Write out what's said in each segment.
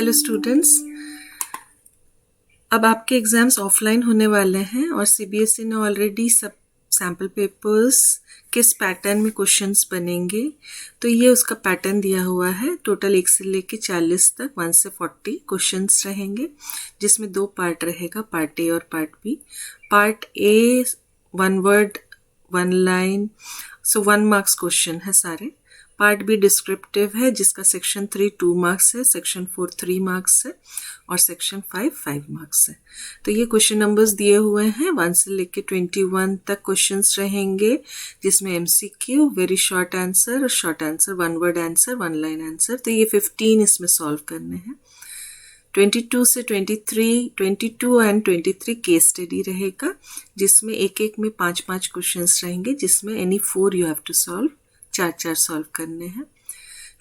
Hello students, अब आपके exams offline होने वाले हैं और सीबीएसई ने ऑलरेडी सब सैम्पल पेपर्स किस पैटर्न में क्वेश्चंस बनेंगे तो ये उसका पैटर्न दिया हुआ है। टोटल 1 से लेके 40 तक 1 से 40 क्वेश्चंस रहेंगे, जिसमें 2 पार्ट रहेगा, पार्ट ए और part B. Part A 1 word 1 line, so 1 marks question है सारे। पार्ट बी डिस्क्रिप्टिव है, जिसका सेक्शन 3 2 मार्क्स है, सेक्शन 4 3 मार्क्स है और सेक्शन 5 5 मार्क्स है। तो ये क्वेश्चन नंबर्स दिए हुए हैं। 1 से लेके 21 तक क्वेश्चंस रहेंगे, जिसमें MCQ, very short answer, short answer, 1 word answer, 1 line answer. तो ये 15 इसमें सॉल्व करने हैं। 22 से 23, 22 एंड 23 केस स्टडी रहेगा, जिसमें एक में 5 क्वेश्चंस रहेंगे, जिसमें any 4 you have to solve, 4 solve करने हैं।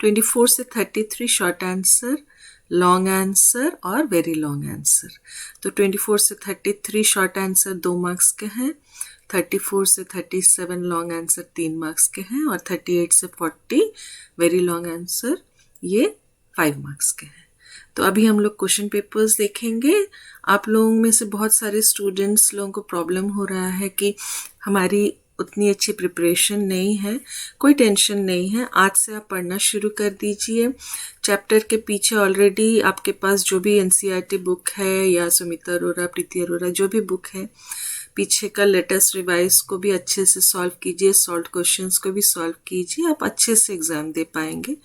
24 से 33 शॉर्ट आंसर, लॉन्ग आंसर और वेरी लॉन्ग आंसर। तो 24 से 33 शॉर्ट आंसर 2 मार्क्स के हैं, 34 से 37 लॉन्ग आंसर 3 मार्क्स के हैं और 38 से 40 वेरी लॉन्ग आंसर ये 5 मार्क्स के हैं। तो अभी हम लोग क्वेश्चन पेपर्स देखेंगे। आप लोगों में से बहुत सारे स्टूडेंट्स लोगों को प्रॉब्लम हो रहा है कि हमारी उतनी अच्छी प्रिपरेशन नहीं है। कोई टेंशन नहीं है, आज से आप पढ़ना शुरू कर दीजिए। चैप्टर के पीछे ऑलरेडी आपके पास जो भी एनसीईआरटी बुक है या सुमिता अरोरा, प्रीति अरोरा, जो भी बुक है, पीछे का लेटेस्ट रिवाइज को भी अच्छे से सॉल्व कीजिए, सॉल्व क्वेश्चंस को भी सॉल्व कीजिए, आप अच्छे से एग्जाम दे पाएंगे।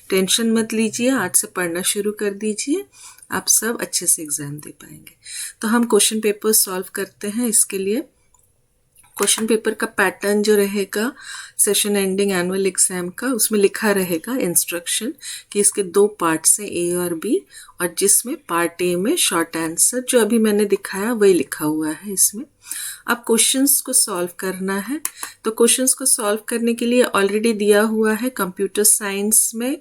टेंशन मत लीजिए, आज से पढ़ना शुरू कर दीजिए, आप सब अच्छे से एग्जाम दे पाएंगे। तो हम क्वेश्चन पेपर सॉल्व करते हैं। इसके लिए क्वेश्चन पेपर का पैटर्न जो रहेगा सेशन एंडिंग एनुअल एग्जाम का, उसमें लिखा रहेगा इंस्ट्रक्शन कि इसके 2 पार्ट्स हैं, ए और बी, और जिसमें पार्ट ए में शॉर्ट आंसर जो अभी मैंने दिखाया वही लिखा हुआ है इसमें। अब क्वेश्चंस को सॉल्व करना है। तो क्वेश्चंस को सॉल्व करने के लिए ऑलरेडी दिया हुआ है कंप्यूटर साइंस में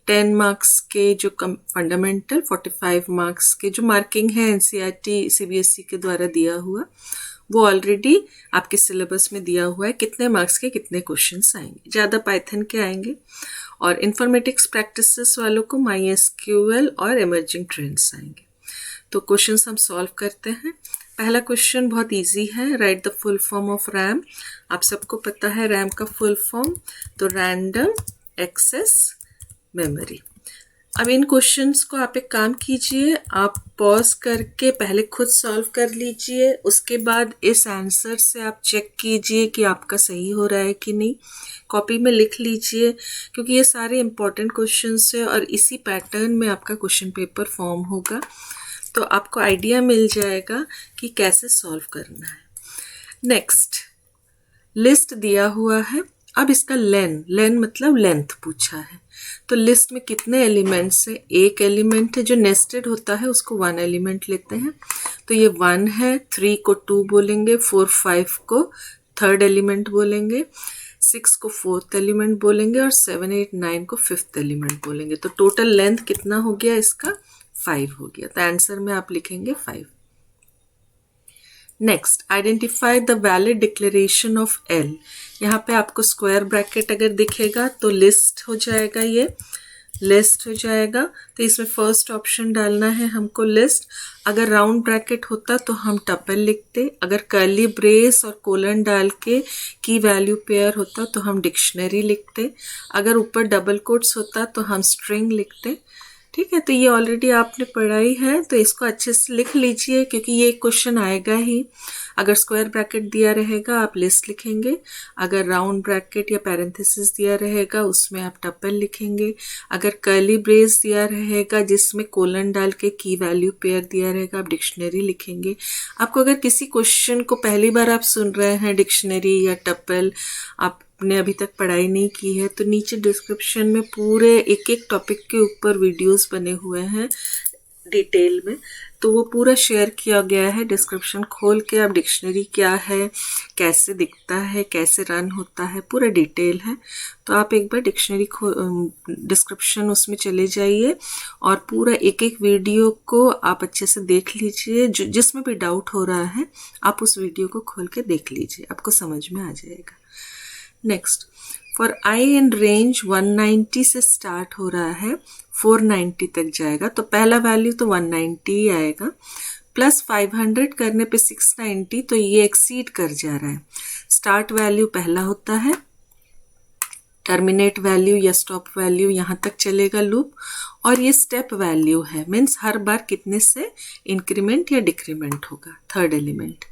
10 मार्क्स के जो फंडामेंटल, 45 मार्क्स के जो मार्किंग है एनसीईआरटी सीबीएसई के द्वारा दिया हुआ, वो ऑलरेडी आपके सिलेबस में दिया हुआ है कितने मार्क्स के कितने क्वेश्चंस आएंगे। ज़्यादा पाइथन के आएंगे और इन्फॉर्मेटिक्स प्रैक्टिसेस वालों को माईएसक्यूएल और इमर्जिंग ट्रेंड्स आएंगे। तो क्वेश्चंस हम सॉल्व करते हैं। पहला क्वेश्चन बहुत इजी है, right the full form of RAM. आप सबको पता है रैम का फुल फॉर्म, तो रैंडम एक्सेस मेमोरी। अब इन क्वेश्चंस को आप एक काम कीजिए, आप पॉज करके पहले खुद सॉल्व कर लीजिए, उसके बाद इस आंसर से आप चेक कीजिए कि आपका सही हो रहा है कि नहीं। कॉपी में लिख लीजिए, क्योंकि ये सारे इंपॉर्टेंट क्वेश्चंस है और इसी पैटर्न में आपका क्वेश्चन पेपर फॉर्म होगा, तो आपको आइडिया मिल जाएगा कि कैसे सॉल्व करना है। नेक्स्ट, लिस्ट दिया हुआ है। अब इसका लेन मतलब लेंथ पूछा है। तो लिस्ट में कितने एलिमेंट्स है? एक एलिमेंट है, जो नेस्टेड होता है उसको 1 एलिमेंट लेते हैं, तो ये 1 है। 3 को 2 बोलेंगे, 4 5 को 3rd एलिमेंट बोलेंगे, 6 को 4th एलिमेंट बोलेंगे और 7 8 9 को 5th एलिमेंट बोलेंगे। तो टोटल लेंथ कितना हो गया इसका? 5 हो गया। तो आंसर में आप लिखेंगे 5। Next, identify the valid declaration of L. यहाँ पे आपको स्क्वायर ब्रैकेट अगर दिखेगा तो लिस्ट हो जाएगा, ये लिस्ट हो जाएगा। तो इसमें फर्स्ट ऑप्शन डालना है हमको लिस्ट। अगर राउंड ब्रैकेट होता तो हम टपल लिखते, अगर कर्ली ब्रेस और कोलन डाल के की वैल्यू पेयर होता तो हम डिक्शनरी लिखते, अगर ऊपर डबल कोट्स होता तो हम स्ट्रिंग लिखते। ठीक है, तो ये ऑलरेडी आपने पढ़ाई है, तो इसको अच्छे से लिख लीजिए, क्योंकि ये क्वेश्चन आएगा ही। अगर स्क्वायर ब्रैकेट दिया रहेगा आप लिस्ट लिखेंगे, अगर राउंड ब्रैकेट या पैरेंथेसिस दिया रहेगा उसमें आप टपल लिखेंगे, अगर कर्ली ब्रेस दिया रहेगा जिसमें कोलन डाल के की वैल्यू पेयर दिया रहेगा आप डिक्शनरी लिखेंगे। आपको अगर किसी क्वेश्चन को पहली बार आप सुन रहे हैं, डिक्शनरी या टपल आपने अभी तक पढ़ाई नहीं की है, तो नीचे डिस्क्रिप्शन में पूरे एक टॉपिक के ऊपर वीडियोस बने हुए हैं डिटेल में, तो वो पूरा शेयर किया गया है। डिस्क्रिप्शन खोल के आप डिक्शनरी क्या है, कैसे दिखता है, कैसे रन होता है, पूरा डिटेल है। तो आप एक बार डिक्शनरी डिस्क्रिप्शन उसमें चले जाइए और पूरा एक वीडियो को आप अच्छे से देख लीजिए। जिसमें भी डाउट हो रहा है आप उस वीडियो को खोल के देख लीजिए, आपको समझ में आ जाएगा। Next, for I in range 190 से स्टार्ट हो रहा है, 490 तक जाएगा, तो पहला वैल्यू तो 190 ही आएगा, प्लस 500 करने पे 690, तो ये एक्सीड कर जा रहा है। स्टार्ट वैल्यू पहला होता है, टर्मिनेट वैल्यू या स्टॉप वैल्यू यहाँ तक चलेगा लूप, और ये स्टेप वैल्यू है, मीन्स हर बार कितने से इंक्रीमेंट या डिक्रीमेंट होगा थर्ड एलिमेंट।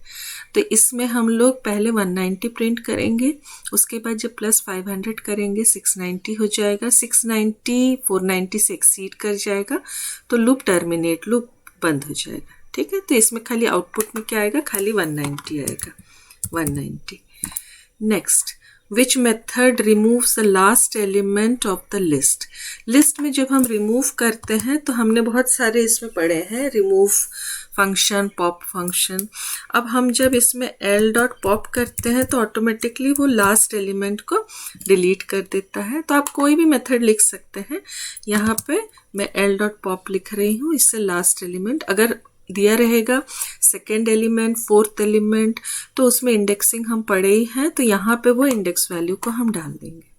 तो इसमें हम लोग पहले 190 प्रिंट करेंगे, उसके बाद जब प्लस 500 करेंगे 690 हो जाएगा, 690 490 से एक्सीड कर जाएगा, तो लूप टर्मिनेट, लूप बंद हो जाएगा। ठीक है, तो इसमें खाली आउटपुट में क्या आएगा, खाली 190 आएगा, 190। Next, which method removes the last element of the list. List में जब हम रिमूव करते हैं तो हमने बहुत सारे इसमें पढ़े हैं, रिमूव फंक्शन, पॉप फंक्शन। अब हम जब इसमें एल डॉट पॉप करते हैं तो ऑटोमेटिकली वो लास्ट एलिमेंट को डिलीट कर देता है। तो आप कोई भी मेथड लिख सकते हैं, यहाँ पे मैं एल डॉट पॉप लिख रही हूँ, इससे लास्ट एलिमेंट अगर दिया रहेगा सेकेंड एलिमेंट, फोर्थ एलिमेंट, तो उसमें इंडेक्सिंग हम पढ़े ही हैं, तो यहाँ पे वो इंडेक्स वैल्यू को हम डाल देंगे।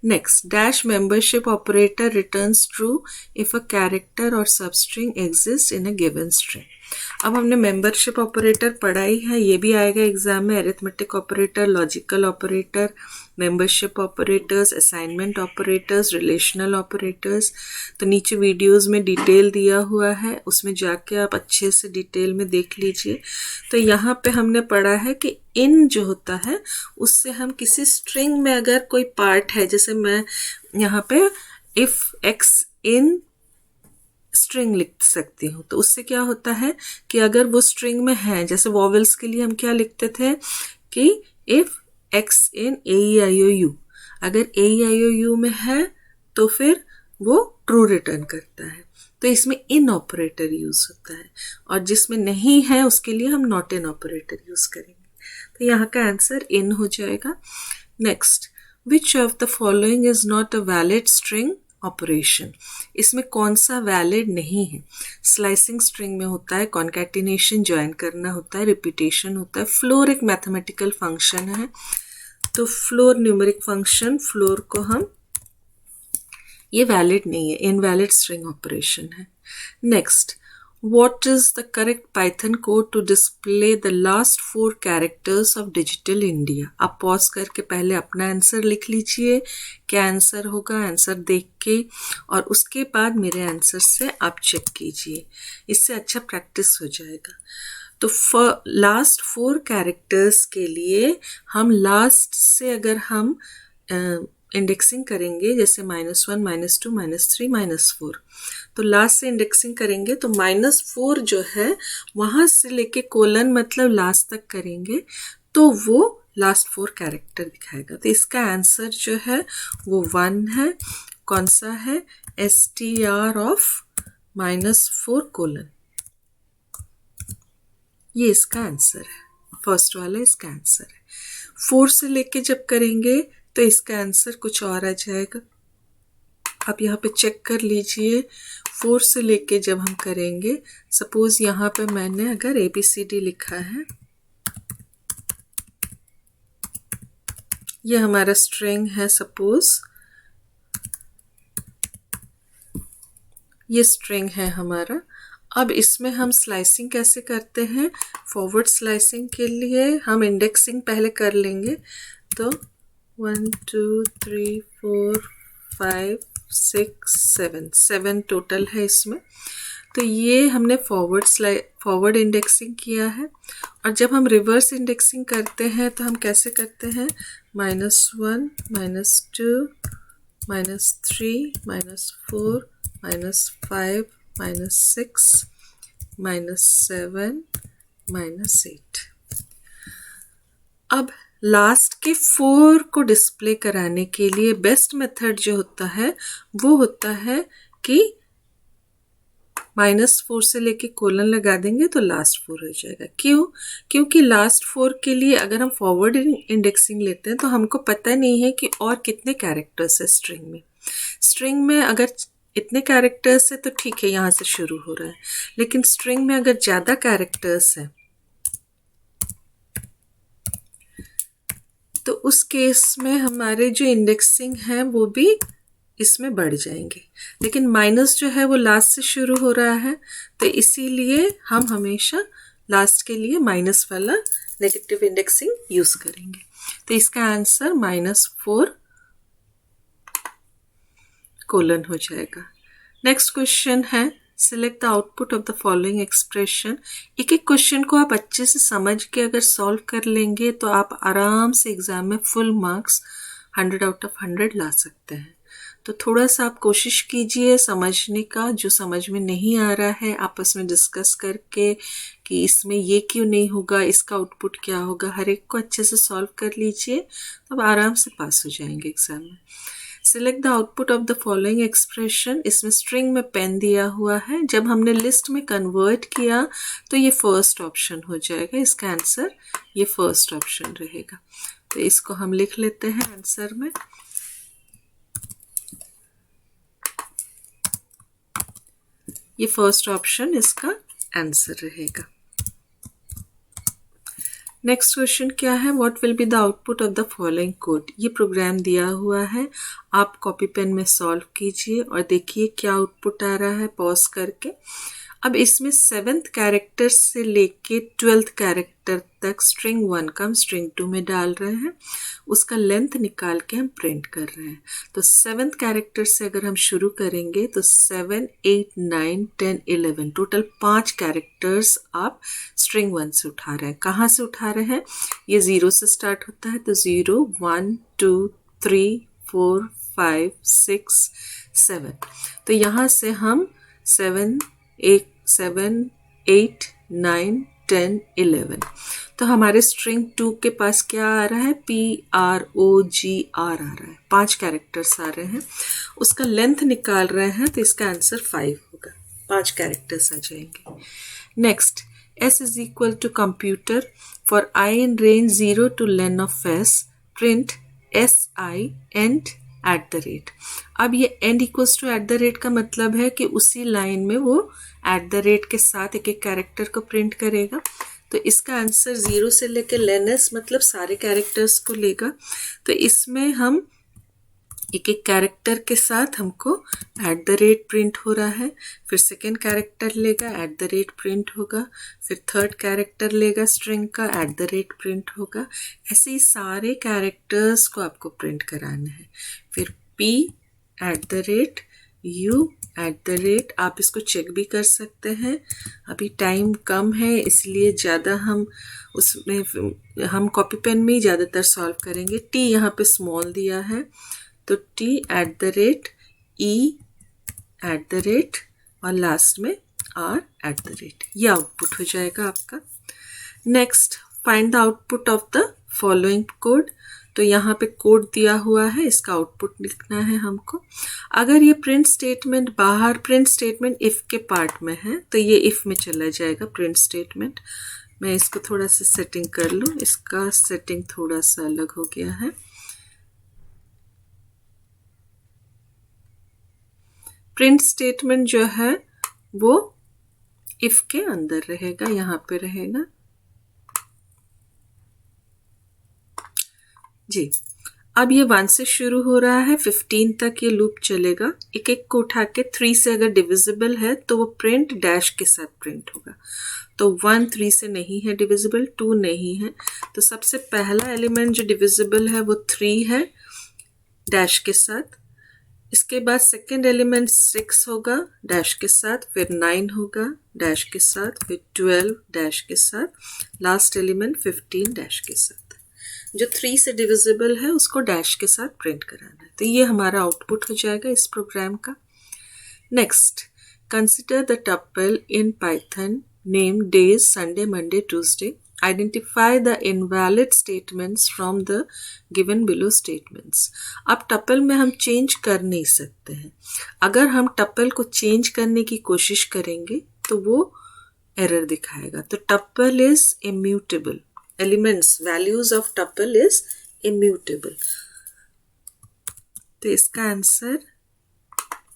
Next, dash membership operator returns true if a character और substring exist in a given string. अब हमने मेंबरशिप ऑपरेटर पढ़ा ही है, ये भी आएगा एग्जाम में, arithmetic operator, logical operator, membership operators, assignment operators, relational operators. तो नीचे वीडियोस में डिटेल दिया हुआ है, उसमें जाके आप अच्छे से डिटेल में देख लीजिए। तो यहाँ पे हमने पढ़ा है कि इन जो होता है उससे हम किसी स्ट्रिंग में अगर कोई पार्ट है, जैसे मैं यहाँ पे इफ एक्स इन स्ट्रिंग लिख सकती हूँ, तो उससे क्या होता है कि अगर वो स्ट्रिंग में है, जैसे वॉवेल्स के लिए हम क्या लिखते थे कि if X in A E I O U, अगर A E I O you में है तो फिर वो ट्रू रिटर्न करता है। तो इसमें इन ऑपरेटर यूज होता है, और जिसमें नहीं है उसके लिए हम नॉट इन ऑपरेटर यूज करेंगे। तो यहाँ का आंसर इन हो जाएगा। Next, which of the following is not a valid string operation. इसमें कौन सा वैलिड नहीं है। स्लाइसिंग स्ट्रिंग में होता है कॉन्कैटिनेशन, ज्वाइन करना होता है, रिपीटेशन होता है, फ्लोर एक मैथमेटिकल फंक्शन है, तो फ्लोर न्यूमेरिक फंक्शन, फ्लोर को हम, ये वैलिड नहीं है, इनवैलिड स्ट्रिंग ऑपरेशन है। Next, what is the correct Python code to display the last 4 characters of Digital India? आप पॉज करके पहले अपना आंसर लिख लीजिए, क्या आंसर होगा आंसर देख के, और उसके बाद मेरे आंसर से आप चेक कीजिए, इससे अच्छा प्रैक्टिस हो जाएगा। तो लास्ट 4 कैरेक्टर्स के लिए हम लास्ट से अगर हम इंडेक्सिंग करेंगे, जैसे -1, -2, -3, -4, तो लास्ट से इंडेक्सिंग करेंगे तो -4 जो है वहाँ से लेके कोलन मतलब लास्ट तक करेंगे तो वो लास्ट 4 कैरेक्टर दिखाएगा। तो इसका आंसर जो है वो 1 है। कौन सा है? STR ऑफ -4 कोलन, ये इसका आंसर है, फर्स्ट वाला इसका आंसर है। 4 से लेके जब करेंगे तो इसका आंसर कुछ और आ जाएगा। आप यहाँ पे चेक कर लीजिए, 4 से लेके जब हम करेंगे, सपोज यहाँ पे मैंने अगर ABCD लिखा है, ये हमारा स्ट्रिंग है, सपोज ये स्ट्रिंग है हमारा। अब इसमें हम स्लाइसिंग कैसे करते हैं? फॉरवर्ड स्लाइसिंग के लिए हम इंडेक्सिंग पहले कर लेंगे, तो 1 2 3 4 5 6 7 टोटल है इसमें। तो ये हमने फॉरवर्ड इंडेक्सिंग किया है। और जब हम रिवर्स इंडेक्सिंग करते हैं तो हम कैसे करते हैं? -1 -2 -3 -4 -5 -6 -7 -8। अब लास्ट के 4 को डिस्प्ले कराने के लिए बेस्ट मेथड जो होता है वो होता है कि -4 से लेके कोलन लगा देंगे तो लास्ट 4 हो जाएगा। क्यों? क्योंकि लास्ट 4 के लिए अगर हम फॉरवर्ड इंडेक्सिंग लेते हैं तो हमको पता नहीं है कि और कितने कैरेक्टर्स है स्ट्रिंग में। स्ट्रिंग में अगर इतने कैरेक्टर्स है तो ठीक है, यहाँ से शुरू हो रहा है, लेकिन स्ट्रिंग में अगर ज़्यादा कैरेक्टर्स है तो उस केस में हमारे जो इंडेक्सिंग है वो भी इसमें बढ़ जाएंगे, लेकिन माइनस जो है वो लास्ट से शुरू हो रहा है, तो इसीलिए हम हमेशा लास्ट के लिए माइनस वाला नेगेटिव इंडेक्सिंग यूज करेंगे। तो इसका आंसर -4 कोलन हो जाएगा। नेक्स्ट क्वेश्चन है select the output of the following expression. एक एक क्वेश्चन को आप अच्छे से समझ के अगर सॉल्व कर लेंगे तो आप आराम से एग्जाम में फुल मार्क्स 100 आउट ऑफ 100 ला सकते हैं। तो थोड़ा सा आप कोशिश कीजिए समझने का, जो समझ में नहीं आ रहा है आपस में डिस्कस करके कि इसमें ये क्यों नहीं होगा, इसका आउटपुट क्या होगा, हर एक को अच्छे से सॉल्व कर लीजिए, तो आप आराम से पास हो जाएंगे एग्जाम में। Select the output of the following expression. इसमें स्ट्रिंग में पेन दिया हुआ है, जब हमने लिस्ट में कन्वर्ट किया तो ये फर्स्ट ऑप्शन हो जाएगा, इसका आंसर ये फर्स्ट ऑप्शन रहेगा। तो इसको हम लिख लेते हैं आंसर में। ये फर्स्ट ऑप्शन इसका आंसर रहेगा। नेक्स्ट क्वेश्चन क्या है, what will be the output of the following code. ये प्रोग्राम दिया हुआ है, आप कॉपी पेन में सॉल्व कीजिए और देखिए क्या आउटपुट आ रहा है पॉज करके। अब इसमें 7th कैरेक्टर से लेके 12th कैरेक्टर तक स्ट्रिंग 1 का हम स्ट्रिंग 2 में डाल रहे हैं, उसका लेंथ निकाल के हम प्रिंट कर रहे हैं। तो 7th कैरेक्टर से अगर हम शुरू करेंगे तो 7, 8, 9, 10, 11 टोटल 5 कैरेक्टर्स आप स्ट्रिंग 1 से उठा रहे हैं। कहाँ से उठा रहे हैं, ये 0 से स्टार्ट होता है, तो 0, 1, 2, 3, 4, 5, 6, 7। तो यहाँ से हम 7, 8, 9, 10, 11। तो हमारे स्ट्रिंग 2 के पास क्या आ रहा है, PROGR आ रहा है, 5 कैरेक्टर्स आ रहे हैं, उसका लेंथ निकाल रहे हैं, तो इसका आंसर 5 होगा, 5 कैरेक्टर्स आ जाएंगे। Next, S is equal to computer for I in range 0 to len of S, print SI and @ अब ये एंड इक्वल्स टू @ का मतलब है कि उसी लाइन में वो @ के साथ एक एक कैरेक्टर को प्रिंट करेगा। तो इसका आंसर 0 से लेके लेनस मतलब सारे कैरेक्टर्स को लेगा। तो इसमें हम एक एक कैरेक्टर के साथ हमको @ प्रिंट हो रहा है, फिर सेकेंड कैरेक्टर लेगा @ प्रिंट होगा, फिर थर्ड कैरेक्टर लेगा स्ट्रिंग का @ प्रिंट होगा। ऐसे ही सारे कैरेक्टर्स को आपको प्रिंट कराना है। फिर P @ U @ आप इसको चेक भी कर सकते हैं, अभी टाइम कम है इसलिए ज़्यादा हम कॉपी पेन में ही ज़्यादातर सॉल्व करेंगे। T यहाँ पे स्मॉल दिया है, तो T @ E @ और लास्ट में R @ ये आउटपुट हो जाएगा आपका। Next, find the output of the following code. तो यहाँ पे कोड दिया हुआ है, इसका आउटपुट लिखना है हमको। अगर ये प्रिंट स्टेटमेंट बाहर प्रिंट स्टेटमेंट इफ के पार्ट में है तो ये इफ में चला जाएगा प्रिंट स्टेटमेंट। मैं इसको थोड़ा सा सेटिंग कर लूँ, इसका सेटिंग थोड़ा सा अलग हो गया है। प्रिंट स्टेटमेंट जो है वो इफ के अंदर रहेगा, यहाँ पे रहेगा जी। अब ये 1 से शुरू हो रहा है, 15 तक ये लूप चलेगा। एक एक को उठा के 3 से अगर डिविजिबल है तो वो प्रिंट डैश के साथ प्रिंट होगा। तो 1 3 से नहीं है डिविजिबल, 2 नहीं है, तो सबसे पहला एलिमेंट जो डिविजिबल है वो 3 है डैश के साथ। इसके बाद सेकेंड एलिमेंट 6 होगा डैश के साथ, फिर 9 होगा डैश के साथ, फिर 12 डैश के साथ, लास्ट एलिमेंट 15 डैश के साथ। जो 3 से डिविजिबल है उसको डैश के साथ प्रिंट कराना है। तो ये हमारा आउटपुट हो जाएगा इस प्रोग्राम का। Next, consider the tuple in Python name days Sunday Monday Tuesday, identify the invalid statements from the given below statements. अब टपल में हम चेंज कर नहीं सकते हैं, अगर हम टपल को चेंज करने की कोशिश करेंगे तो वो एरर दिखाएगा। तो tuple is immutable, elements values of tuple is immutable। तो इसका आंसर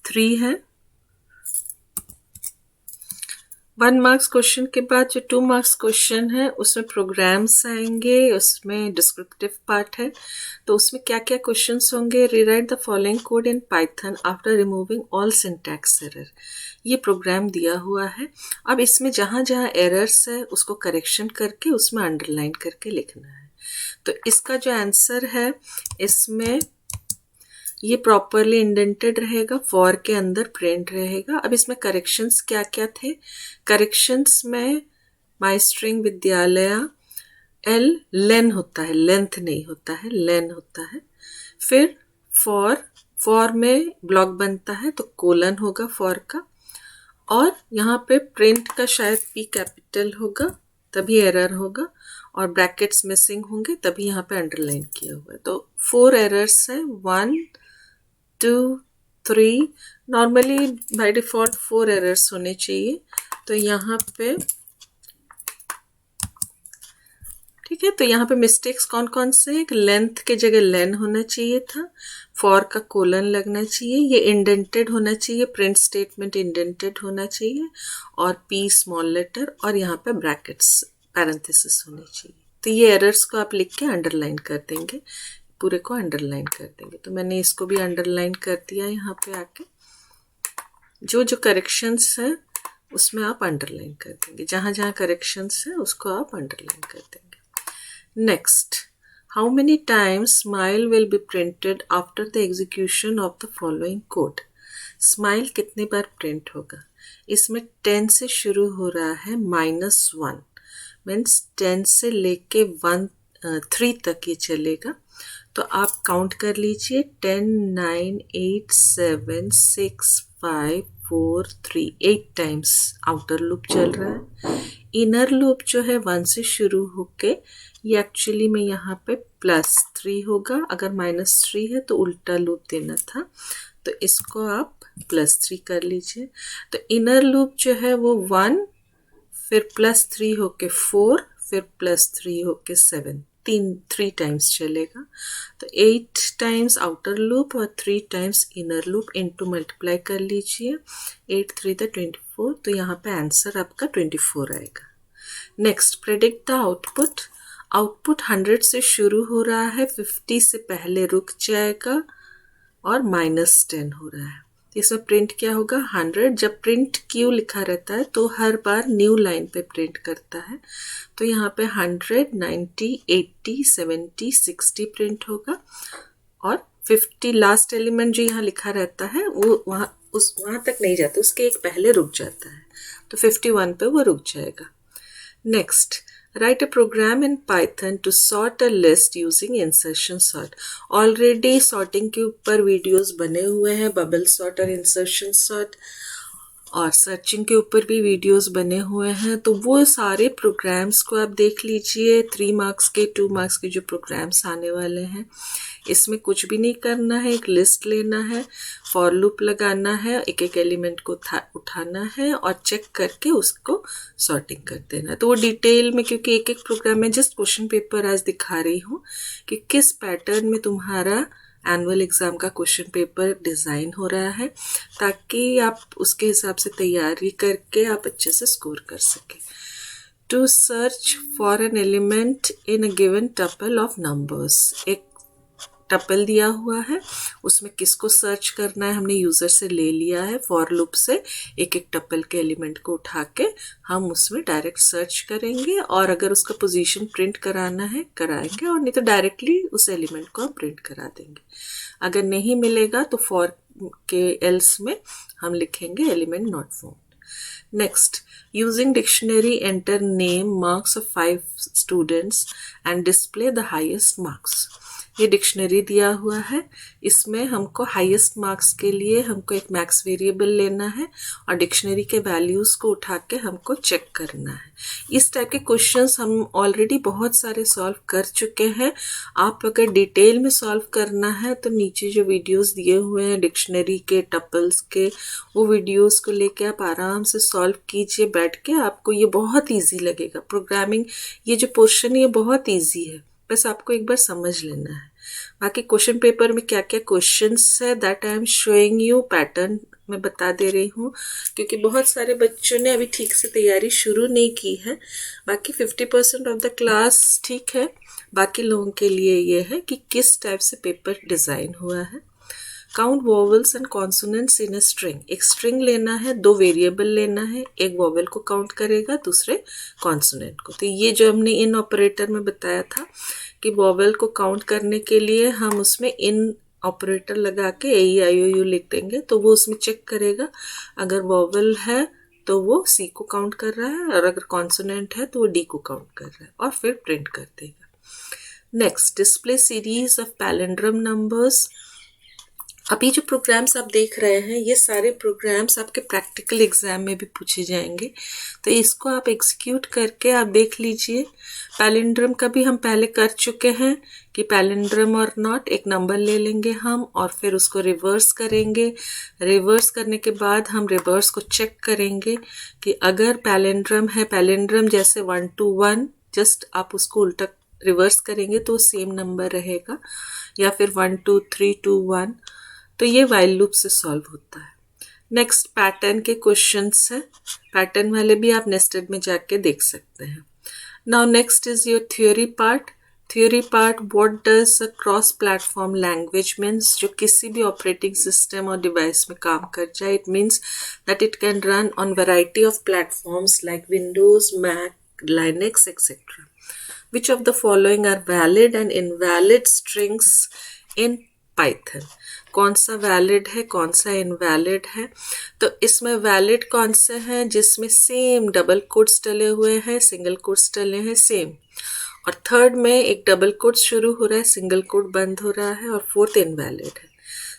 3 है। 1 मार्क्स क्वेश्चन के बाद जो 2 मार्क्स क्वेश्चन है उसमें प्रोग्राम्स आएंगे, उसमें डिस्क्रिप्टिव पार्ट है। तो उसमें क्या क्या क्वेश्चंस होंगे? Rewrite the following code in Python after removing all syntax error. ये प्रोग्राम दिया हुआ है। अब इसमें जहाँ जहाँ एरर्स है उसको करेक्शन करके उसमें अंडरलाइन करके लिखना है। तो इसका जो आंसर है इसमें ये प्रॉपरली इंडेंटेड रहेगा, फॉर के अंदर प्रिंट रहेगा। अब इसमें करेक्शंस क्या क्या थे? करेक्शंस में माई स्ट्रिंग विद्यालय एल लेन होता है, लेंथ नहीं होता है, लेन होता है। फिर फॉर में ब्लॉक बनता है तो कोलन होगा फॉर का, और यहाँ पे प्रिंट का शायद पी कैपिटल होगा तभी एरर होगा, और ब्रैकेट्स मिसिंग होंगे तभी यहाँ पे अंडरलाइन किया हुआ है। तो 4 एरर्स हैं, 1 2 3। नॉर्मली बाय डिफॉल्ट 4 एरर्स होने चाहिए। तो यहाँ पे ठीक है, तो यहाँ पे मिस्टेक्स कौन कौन से हैं? लेंथ के जगह लेन होना चाहिए था, फॉर का कोलन लगना चाहिए, ये इंडेंटेड होना चाहिए, प्रिंट स्टेटमेंट इंडेंटेड होना चाहिए, और पी स्मॉल लेटर, और यहाँ पे ब्रैकेट्स पैरेंथेसिस होने चाहिए। तो ये एरर्स को आप लिख के अंडरलाइन कर देंगे, पूरे को अंडरलाइन कर देंगे। तो मैंने इसको भी अंडरलाइन कर दिया यहाँ पे आके। जो जो करेक्शंस है उसमें आप अंडरलाइन कर देंगे, जहाँ जहाँ करेक्शंस है उसको आप अंडरलाइन कर देंगे। Next, how many times smile will be printed after the execution of the following code? Smile कितने बार प्रिंट होगा? इसमें 10 से शुरू हो रहा है, -1 मीन्स 10 से लेके 3 तक ये चलेगा। तो आप काउंट कर लीजिए, 10 9 8 7 6 5 4 3, 8 टाइम्स आउटर लूप चल रहा है। इनर लूप जो है 1 से शुरू होके ये एक्चुअली में यहाँ पे +3 होगा, अगर -3 है तो उल्टा लूप देना था, तो इसको आप +3 कर लीजिए। तो इनर लूप जो है वो 1, फिर +3 होके 4, फिर +3 होके 7, 3 टाइम्स चलेगा। तो 8 टाइम्स आउटर लूप और 3 times inner loop into multiply कर लीजिए, 8 3 24। तो यहाँ पे आंसर आपका 24 आएगा। Next, predict the output. Output 100 से शुरू हो रहा है, 50 से पहले रुक जाएगा, और -10 हो रहा है। तो इसमें प्रिंट क्या होगा? 100। जब प्रिंट क्यू लिखा रहता है तो हर बार न्यू लाइन पे प्रिंट करता है। तो यहाँ पे 100 90 80 70 60 प्रिंट होगा, और 50 लास्ट एलिमेंट जो यहाँ लिखा रहता है वो वहाँ तक नहीं जाता, उसके एक पहले रुक जाता है, तो 51 पे वो रुक जाएगा। Next, write a program in Python to sort a list using insertion sort. Already sorting के ऊपर वीडियोस बने हुए हैं, बबल सॉर्ट और इंसर्शन सॉर्ट, और सर्चिंग के ऊपर भी वीडियोस बने हुए हैं। तो वो सारे प्रोग्राम्स को आप देख लीजिए। 3 मार्क्स के 2 मार्क्स के जो प्रोग्राम्स आने वाले हैं, इसमें कुछ भी नहीं करना है, एक लिस्ट लेना है, फॉर लूप लगाना है, एक एक एलिमेंट को उठाना है और चेक करके उसको सॉर्टिंग कर देना। तो वो डिटेल में, क्योंकि एक एक प्रोग्राम में जस्ट क्वेश्चन पेपर आज दिखा रही हूँ कि किस पैटर्न में तुम्हारा एनुअल एग्ज़ाम का क्वेश्चन पेपर डिज़ाइन हो रहा है, ताकि आप उसके हिसाब से तैयारी करके आप अच्छे से स्कोर कर सकें। To search for an element in a given tuple of numbers. एक टपल दिया हुआ है, उसमें किसको सर्च करना है हमने यूज़र से ले लिया है, फॉर लूप से एक एक टपल के एलिमेंट को उठा के हम उसमें डायरेक्ट सर्च करेंगे, और अगर उसका पोजीशन प्रिंट कराना है कराएंगे, और नहीं तो डायरेक्टली उस एलिमेंट को हम प्रिंट करा देंगे। अगर नहीं मिलेगा तो फॉर के एल्स में हम लिखेंगे element not found. Next, using dictionary enter name marks of 5 students and display the highest marks. ये डिक्शनरी दिया हुआ है, इसमें हमको हाईएस्ट मार्क्स के लिए हमको एक मैक्स वेरिएबल लेना है और डिक्शनरी के वैल्यूज़ को उठा के हमको चेक करना है। इस टाइप के क्वेश्चंस हम ऑलरेडी बहुत सारे सॉल्व कर चुके हैं। आप अगर डिटेल में सॉल्व करना है तो नीचे जो वीडियोस दिए हुए हैं डिक्शनरी के, टपल्स के, वो वीडियोस को लेके आप आराम से सॉल्व कीजिए बैठ के, आपको ये बहुत ईजी लगेगा। प्रोग्रामिंग ये जो पोर्शन है ये बहुत ईजी है, बस आपको एक बार समझ लेना है। बाकी क्वेश्चन पेपर में क्या क्या क्वेश्चंस है that I am showing you pattern मैं बता दे रही हूँ, क्योंकि बहुत सारे बच्चों ने अभी ठीक से तैयारी शुरू नहीं की है। बाकी 50% ऑफ द क्लास ठीक है, बाकी लोगों के लिए ये है कि किस टाइप से पेपर डिज़ाइन हुआ है। Count vowels and consonants in a string. एक स्ट्रिंग लेना है, 2 वेरिएबल लेना है, एक वोवेल को काउंट करेगा, दूसरे कॉन्सोनेंट को। तो ये जो हमने इन ऑपरेटर में बताया था कि वोवेल को काउंट करने के लिए हम उसमें इन ऑपरेटर लगा के AEIOU लिख देंगे, तो वो उसमें चेक करेगा। अगर वोवेल है तो वो C को काउंट कर रहा है, और अगर कॉन्सोनेंट है तो वो D को काउंट कर रहा है, और फिर प्रिंट कर देगा। Next, display series of palindrome numbers. अभी जो प्रोग्राम्स आप देख रहे हैं, ये सारे प्रोग्राम्स आपके प्रैक्टिकल एग्जाम में भी पूछे जाएंगे, तो इसको आप एग्जीक्यूट करके आप देख लीजिए। पैलिंड्रम का भी हम पहले कर चुके हैं कि पैलिंड्रम और नॉट, एक नंबर ले लेंगे हम और फिर उसको रिवर्स करेंगे। रिवर्स करने के बाद हम रिवर्स को चेक करेंगे कि अगर पैलिंड्रम है, पैलिंड्रम जैसे 1 to 1, जस्ट आप उसको उल्टा रिवर्स करेंगे तो सेम नंबर रहेगा, या फिर 1 to 3 to 1, तो ये वाइल लूप से सॉल्व होता है। नेक्स्ट, पैटर्न के क्वेश्चंस है, पैटर्न वाले भी आप नेस्टेड में जाके देख सकते हैं। Now next is your theory part. Theory part, what does a cross platform language means, जो किसी भी ऑपरेटिंग सिस्टम और डिवाइस में काम कर जाए। It means that it can run on variety of platforms like Windows, Mac, Linux etcetera. Which of the following are valid and invalid strings in Python. कौन सा वैलिड है, कौन सा इनवैलिड है। तो इसमें वैलिड कौन से हैं, जिसमें सेम डबल कोट्स डले हुए हैं, सिंगल कोट्स डले हैं सेम, और थर्ड में एक डबल कोट शुरू हो रहा है, सिंगल कोट बंद हो रहा है, और फोर्थ इनवैलिड है।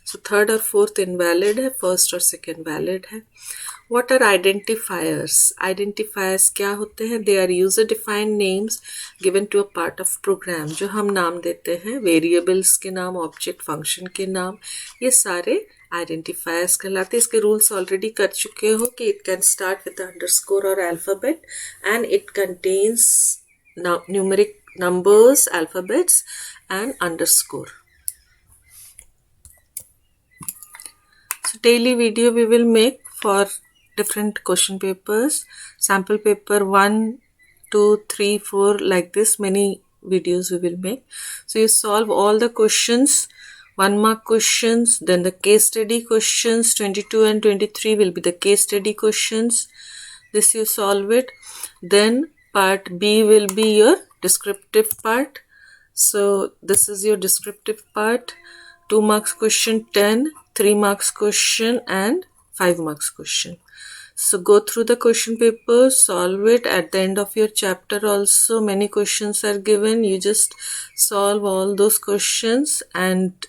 सो थर्ड और फोर्थ इनवैलिड है, फर्स्ट और सेकेंड वैलिड है। What are identifiers? Identifiers क्या होते हैं? They are user defined names given to a part of program. जो हम नाम देते हैं, वेरिएबल्स के नाम, ऑब्जेक्ट फंक्शन के नाम, ये सारे आइडेंटिफायर्स कहलाते हैं। इसके रूल्स ऑलरेडी कर चुके हो कि it can start with underscore और alphabet, and it contains numeric numbers, alphabets and underscore. So daily video we will make for different question papers, sample paper 1, 2, 3, 4, like this many videos we will make. So you solve all the questions, 1 mark questions, then the case study questions, 22 and 23 will be the case study questions. This you solve it. Then part B will be your descriptive part. So this is your descriptive part. 2 marks question 10, 3 marks question and 5 marks question. So go through the question paper, solve it. At the end of your chapter also many questions are given. You just solve all those questions and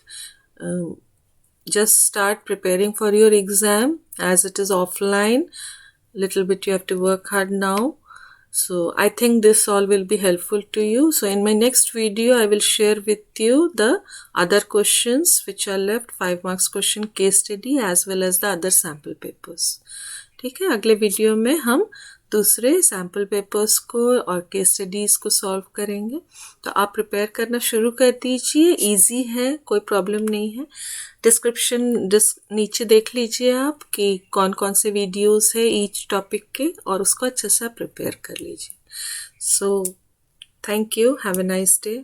just start preparing for your exam. As it is offline, little bit you have to work hard now. So I think this all will be helpful to you. So in my next video I will share with you the other questions which are left, 5 marks question, case study as well as the other sample papers. ठीक है, अगले video में हम दूसरे sample papers को और case studies को solve करेंगे। तो आप प्रिपेयर करना शुरू कर दीजिए, इजी है, कोई प्रॉब्लम नहीं है। डिस्क्रिप्शन नीचे देख लीजिए आप कि कौन कौन से वीडियोस है ईच टॉपिक के, और उसको अच्छे से प्रिपेयर कर लीजिए। So thank you, have a nice day.